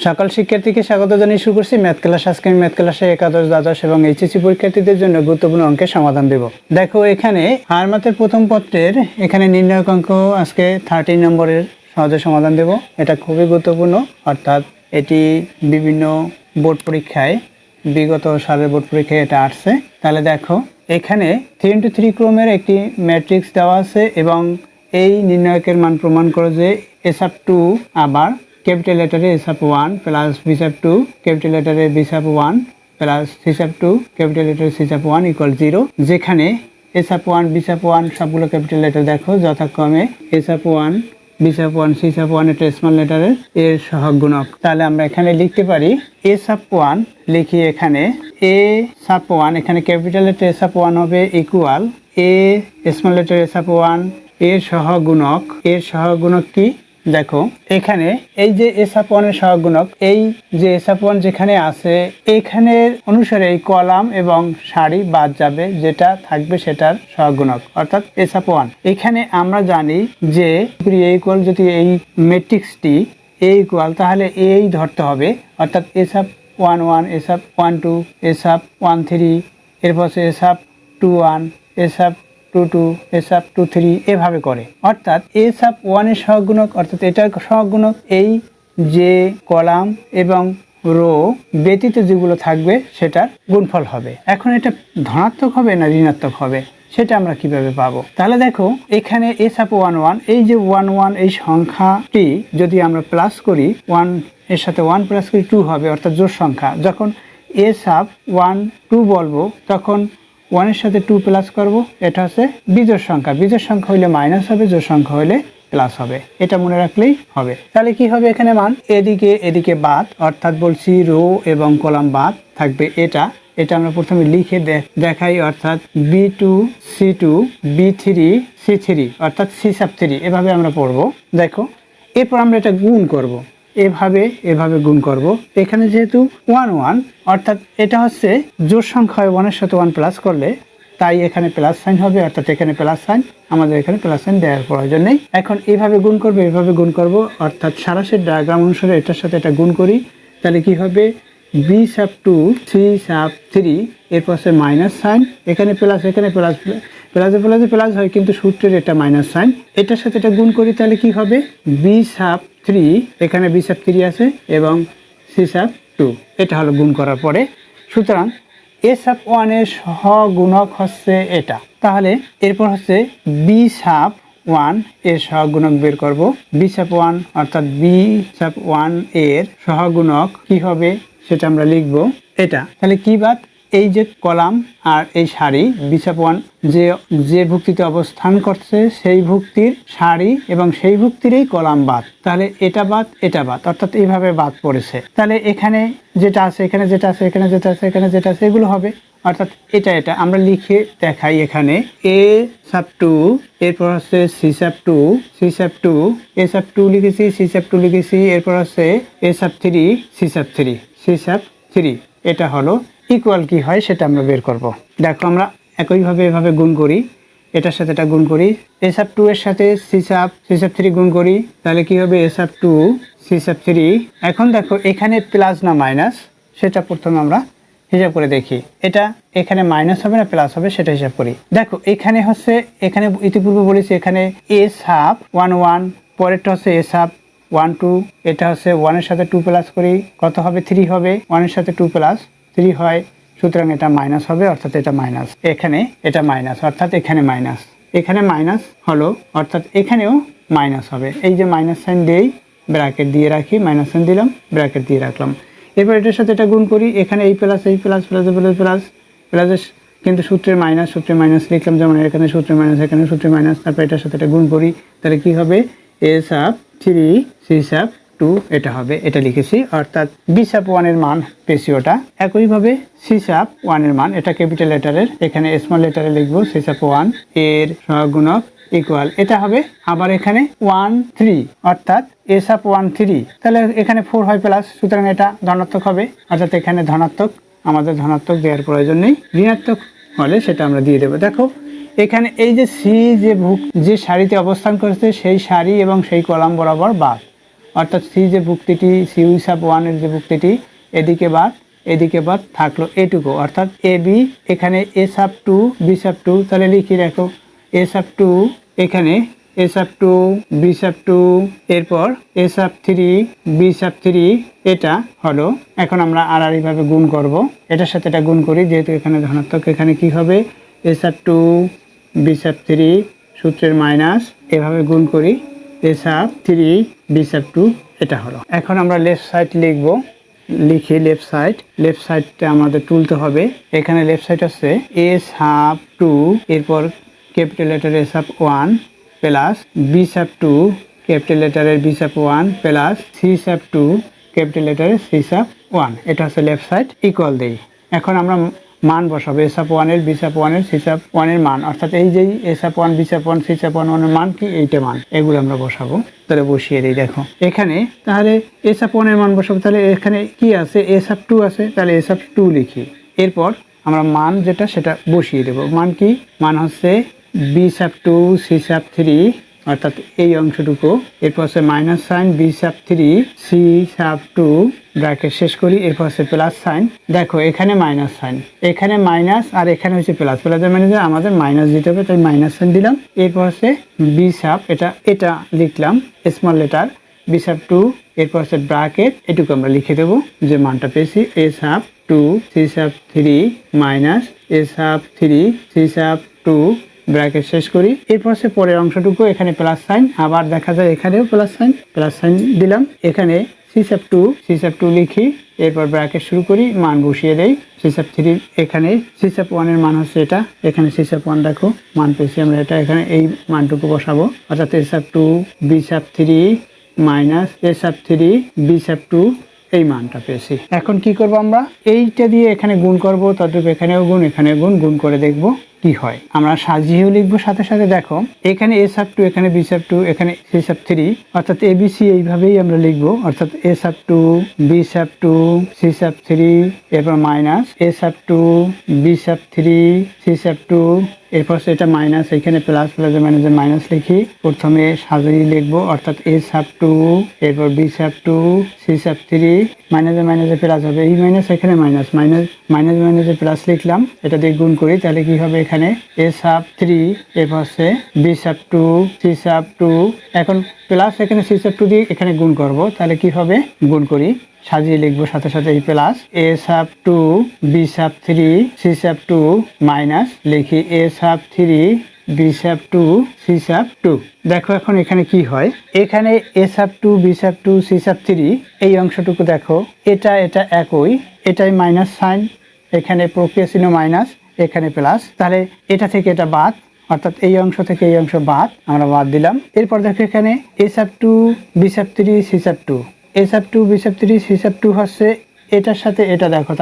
সকল শিক্ষার্থীকে স্বাগত জানিয়ে শুরু করছি ম্যাথ ক্লাস। আজকে আমি ম্যাথ ক্লাসে একাদশ, দ্বাদশ এবং এইচএসসি পরীক্ষার্থীদের জন্য গুরুত্বপূর্ণ অঙ্কের সমাধান দেব। দেখো এখানে আর ম্যাথের প্রথম পত্রের এখানে নির্ণায়ক অঙ্ক আজকে 13 নম্বরের সহজে সমাধান দেব। এটা খুবই গুরুত্বপূর্ণ, অর্থাৎ এটি বিভিন্ন বোর্ড পরীক্ষায়, বিগত সালের বোর্ড পরীক্ষায় এটা আসছে। তাহলে দেখো এখানে 3x3 ক্রমের একটি ম্যাট্রিক্স দেওয়া আছে এবং এই নির্ণায়কের মান প্রমাণ করে যে S(2) আবার ক্যাপিটাল লেটারে S(1) প্লাস B(2), ক্যাপিটাল লেটারে B(1) প্লাস C(2), ক্যাপিটাল লেটারে C(1) ইকুয়াল 0, যেখানে S(1), B(1) সবগুলো ক্যাপিটাল লেটার দেখো যথাক্রমে S(1), B(1), C(1) এটা স্মল লেটারের এর সহগ গুণক। তাহলে আমরা এখানে লিখতে পারি S(1) লিখি এখানে A(1) এখানে ক্যাপিটাল লেটার S(1) হবে equal A small letter S(1) এর সহগুণক কি দেখো এখানে এই যে S(1) এর সহগুণক, এই যে S(1) যেখানে আছে এখানের অনুসারে এই কলাম এবং সারি বাদ যাবে, যেটা থাকবে সেটার সহগুণক অর্থাৎ S(1). এখানে আমরা জানি যে A ইকুয়াল, যদি এই ম্যাট্রিক্সটি A ইকুয়াল তাহলে এই ধরতে হবে, অর্থাৎ S(1)(1), S(1)(2), S(1)(3), এরপর S(2)(1), S(2)(2), S(2)(3 এভাবে করে, অর্থাৎ S(1) এর সহগুণক অর্থাৎ এটার সহগুণক এই যে কলাম এবং রো ব্যতীত যেগুলো থাকবে সেটার গুণফল হবে। এখন এটা ধনাত্মক হবে না ঋণাত্মক হবে সেটা আমরা কিভাবে পাবো? তাহলে দেখো এখানে S(1)(1) এই যে 1 এই সংখ্যাটি যদি আমরা প্লাস করি, 1 এর সাথে 1 প্লাস করি 2 হবে, অর্থাৎ জোড় সংখ্যা। যখন S(1)(2) বলবো তখন 1 এর সাথে 2 প্লাস করব, এটা হচ্ছে বিজোড় সংখ্যা। বিজোড় সংখ্যা হইলে মাইনাস হবে, জোড় সংখ্যা হইলে প্লাস হবে, এটা মনে রাখলেই হবে। তাহলে কি হবে এখানে মান এদিকে বাদ, অর্থাৎ বলছি রো এবং কলাম বাদ থাকবে। এটা আমরা প্রথমে লিখে দেখাই, অর্থাৎ B2 C2 B3 C3 অর্থাৎ C(3) এভাবে আমরা পড়বো। দেখো এরপর আমরা এটা গুণ করব, এভাবে গুণ করব। এখানে যেহেতু 1 অর্থাৎ এটা হচ্ছে জোড় সংখ্যা, 1 এর সাথে 1 প্লাস করলে তাই এখানে প্লাস সাইন হবে, অর্থাৎ এখানে প্লাস সাইন, আমাদের এখানে প্লাস সাইন দেওয়ার প্রয়োজন নেই। এখন এভাবে গুণ করব, অর্থাৎ সারাংশের ডায়াগ্রাম অনুসারে এটার সাথে এটা গুণ করি। তাহলে কি হবে B(2) C(3) এরপর মাইনাস সাইন, এখানে প্লাস, এখানে প্লাস হয় কিন্তু সূত্রের এটা মাইনাস সাইন, এটার সাথে এটা গুণ করি। তাহলে কি হবে B(3) এখানে B(3) আছে এবং C(2) এটা হলো গুণ করার পরে। সুতরাং S(1) এর সহগুণক হচ্ছে এটা। তাহলে এরপর হচ্ছে B(1) এর সহগুণক বের করব। B(1) অর্থাৎ B(1) এর সহগুণক কি হবে সেটা আমরা লিখব এটা। তাহলে কি বাদ, এই যে কলাম আর এই সারি B(1) যে ভুক্তিতে অবস্থান করছে সেই ভুক্তির সারি এবং সেই ভুক্তির এই কলাম বাদ। তাহলে এটা বাদ, অর্থাৎ এইভাবে বাদ পড়েছে। তাহলে এখানে যেটা আছে, এখানে যেটা আছে, এখানে যেটা আছে, এখানে যেটা আছে এগুলো হবে, অর্থাৎ এটা আমরা লিখে দেখাই। এখানে A(2) এরপর হচ্ছে C(2) S(2) লিখেছি, C(2) লিখেছি, এরপর হচ্ছে C(3) এটা হলো ইকুয়াল কি হয় সেটা আমরা বের করব। দেখো আমরা একইভাবে এভাবে গুণ করি, এটার সাথে এটা গুণ করি, S(2) এর সাথে C(3) গুণ করি, তাহলে কি হবে S(2) C(3). এখন দেখো এখানে প্লাস না মাইনাস সেটা প্রথমে আমরা হিসাব করে দেখি, এটা এখানে মাইনাস হবে না প্লাস হবে সেটা হিসাব করি। দেখো এখানে হচ্ছে, এখানে ইতিপূর্বে বলেছি এখানে S(1)(1), পরেরটা হচ্ছে S(1)(2), এটা হচ্ছে 1 এর সাথে 2 প্লাস করি, কত হবে 3 হবে, 1 এর সাথে 2 প্লাস 3 হয়, সুতরাং এটা মাইনাস হবে, অর্থাৎ এটা মাইনাস, এখানে এটা মাইনাস, অর্থাৎ এখানে মাইনাস, এখানে মাইনাস হলো, অর্থাৎ এখানেও মাইনাস হবে। এই যে মাইনাস সাইন দিয়েই ব্র্যাকেট দিয়ে রাখি, মাইনাস সাইন দিলাম, ব্র্যাকেট দিয়ে রাখলাম। এরপর এটার সাথে এটা গুণ করি, এখানে এই প্লাস প্লাস কিন্তু সূত্রের মাইনাস লিখলাম, যেমন এখানে সূত্রের মাইনাস, এখানে সূত্রের মাইনাস, তারপর এটার সাথে এটা গুণ করি, তাহলে কি হবে S(3) C(2) এটা হবে, এটা লিখেছি, অর্থাৎ B(1) এর মান পেয়েছি ওটা। একইভাবে C(1) এর মান, এটা ক্যাপিটাল লেটারের, এখানে স্মল লেটারে লিখবো C(1) এর সহগুণক ইকুয়াল এটা হবে আবার এখানে 1 3, অর্থাৎ S(1)(3), তাহলে এখানে 4 হয় প্লাস, সুতরাং এটা ধনাত্মক হবে, অর্থাৎ এখানে ধনাত্মক, আমাদের ধনাত্মক দেওয়ার প্রয়োজন নেই, ঋণাত্মক হলে সেটা আমরা দিয়ে দেবো। দেখো এখানে এই যে C যে সারিতে অবস্থান করছে সেই সারি এবং সেই কলাম বরাবর বাদ, অর্থাৎ সি যে ভুক্তিটি সি হিসাব 1 এর যে ভুক্তিটি এদিকে বাদ থাকলো এটুকু, অর্থাৎ এ বি এখানে এ সাব 2 বি সাব 2, তাহলে লিখি রাখো এ সাব 2 এখানে এ সাব 2 বি সাব 2 এরপর এ সাব 3 বি সাব 3, এটা হলো। এখন আমরা আড়াআড়িভাবে গুণ করব, এটার সাথে এটা গুণ করি যেহেতু এখানে ধনাত্মক। এখানে কি হবে এ সাব 2 বি সাব 3 সূত্রের মাইনাস, এভাবে গুণ করি এ সাব 3 বি সাব 2, এটা হলো। এখন আমরা লেফট সাইড লিখি লেফট সাইডটা আমাদের তুলতে হবে। এখানে লেফট সাইড আছে এ সাব 2 এরপর ক্যাপিটাল লেটারের sub 1 plus B sub 2 capital লেটারের B sub 1 plus C sub 2 capital লেটারের সি সাব 1, এটা হচ্ছে লেফট সাইড। ইকুয়াল দেই। এখন আমরা মান বসাবো এ সাব 1 এর বি সাব 1 এর সি সাব 1 এর মান, অর্থাৎ এই যে A sub 1 B sub 1 C sub 1 এর মান কি এইটা মান, এগুলো আমরা বসাবো। তাহলে বসিয়ে দিই। দেখো এখানে তাহলে এ সাব 1 এর মান বসাবো, তাহলে এখানে কি আছে এ সাব 2 আছে, তাহলে এ সাব 2 লিখি। এরপর আমরা মান যেটা সেটা বসিয়ে দেব। মান কি, মান হচ্ছে বি সাব 2 সি সাব 3, অর্থাৎ এই অংশটুকু। এরপর হচ্ছে minus sign B sub 3 C sub 2 bracket শেষ করি। এরপর হচ্ছে প্লাস সাইন। দেখো এখানে মাইনাস সাইন, এখানে মাইনাস আর এখানে হচ্ছে প্লাস, প্লাসের মানে আমাদের মাইনাস দিতে হবে, তাই মাইনাস সাইন দিলাম। এরপর হচ্ছে বি সাব এটা লিখলাম স্মল লেটার বি সাব 2, এরপর হচ্ছে ব্র্যাকেট, এটুকু আমরা লিখে দেবো যে মানটা পেয়েছি এ sub 2 C sub 3 minus A sub 3 C sub 2 bracket শেষ করি। এরপর সে পরের অংশটুকু এখানে প্লাস সাইন, আবার দেখা যায় এখানেও প্লাস সাইন দিলাম। এখানে সি সাব 2 লিখি, এরপর ব্র্যাকেট শুরু করি, মান বসিয়ে দেই। সি সাব 3 এখানে সি সাব 1 এর মান হচ্ছে এটা, এখানে সি সাব 1 দেখো মান পেয়েছি আমরা, এটা এখানে এই মানটুকু বসাবো, অর্থাৎ A sub 2 B sub 3 minus A sub 3 B sub 2, এই মানটা পেয়েছি। এখন কি করব, আমরা এইটা দিয়ে এখানে গুণ করব, তদ্রূপ এখানেও গুণ করে দেখব কি হয়। আমরা সাজিয়েও লিখবো সাথে সাথে। দেখো এখানে এ সাব 2 এখানে বি সাব 2 এখানে সি সাব 3, অর্থাৎ এ বি সি এইভাবেই আমরা লিখবো, অর্থাৎ A sub 2 B sub 2 C sub 3 এরপর minus A sub 2 B sub 3 C sub 2, এরপর এটা মাইনাস, এখানে প্লাস, প্লাসের মাইনাসের মাইনাস লিখি। প্রথমে সাজিয়ে লিখবো, অর্থাৎ এ সাব 2 এরপর বি সাব 2 সি সাব 3, মাইনাসে প্লাস হবে, এই মাইনাস এখানে মাইনাসে প্লাস লিখলাম। এটা দিয়ে গুণ করি, তাহলে কি হবে এখানে এ সাব 3 এরপর হচ্ছে বি সাব 2 সি সাব 2, এখন প্লাস এখানে সি সাব 2 দিয়ে এখানে গুণ করব, তাহলে কি হবে গুণ করি, সাজিয়ে লিখবো সাথে সাথে এই plus A sub 2 B sub 3 C sub 2 minus লিখি A sub 3 B sub 2 C sub 2। দেখো এখন এখানে কি হয়, এখানে A sub 2 B sub 2 C sub 3 এই অংশটুকু দেখো এটা একই, এটাই মাইনাস সাইন, এখানে প্রক্রিয়া চিহ্ন মাইনাস, এখানে প্লাস, তাহলে এটা থেকে এটা বাদ, অর্থাৎ এই অংশ থেকে এই অংশ বাদ, আমরা বাদ দিলাম। এরপর দেখো এখানে A sub 2 B sub 3 C sub 2, A sub 2 B sub 3 C sub 2 হচ্ছে এটার সাথে এটা দেখো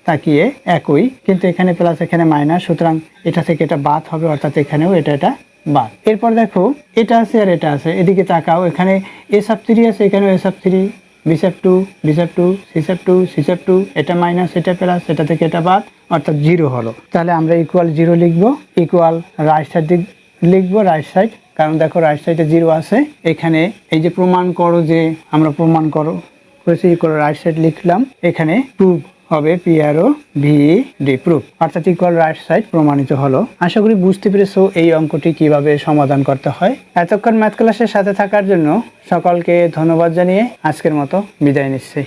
তাকিয়ে একই, কিন্তু এখানে প্লাস এখানে মাইনাস, সুতরাং এটা থেকে এটা বাদ হবে, অর্থাৎ এখানেও এটা বাদ। এরপর দেখো এটা আছে আর এটা আছে, এদিকে তাকাও, এখানে এ সাব 3 আছে, এখানেও A sub 3 B sub 2 B sub 2 C sub 2 C sub 2, এটা মাইনাস এটা প্লাস, এটা থেকে এটা বাদ, অর্থাৎ 0 হলো। তাহলে আমরা ইকুয়াল 0 লিখবো, ইকুয়াল রাইট সাইড লিখবো, রাইট সাইড, কারণ দেখো রাইট সাইডে 0 আছে। এখানে এই যে প্রমাণ করো, যে আমরা প্রমাণ করেছি ইকুয়াল রাইট সাইড লিখলাম, এখানে প্রুফ হবে PROVD প্রুফ, অর্থাৎ ইকুয়াল রাইট সাইড প্রমাণিত হলো। আশা করি বুঝতে পেরেছো এই অঙ্কটি কিভাবে সমাধান করতে হয়। এতক্ষণ ম্যাথ ক্লাসের সাথে থাকার জন্য সকলকে ধন্যবাদ জানিয়ে আজকের মতো বিদায় নিচ্ছি।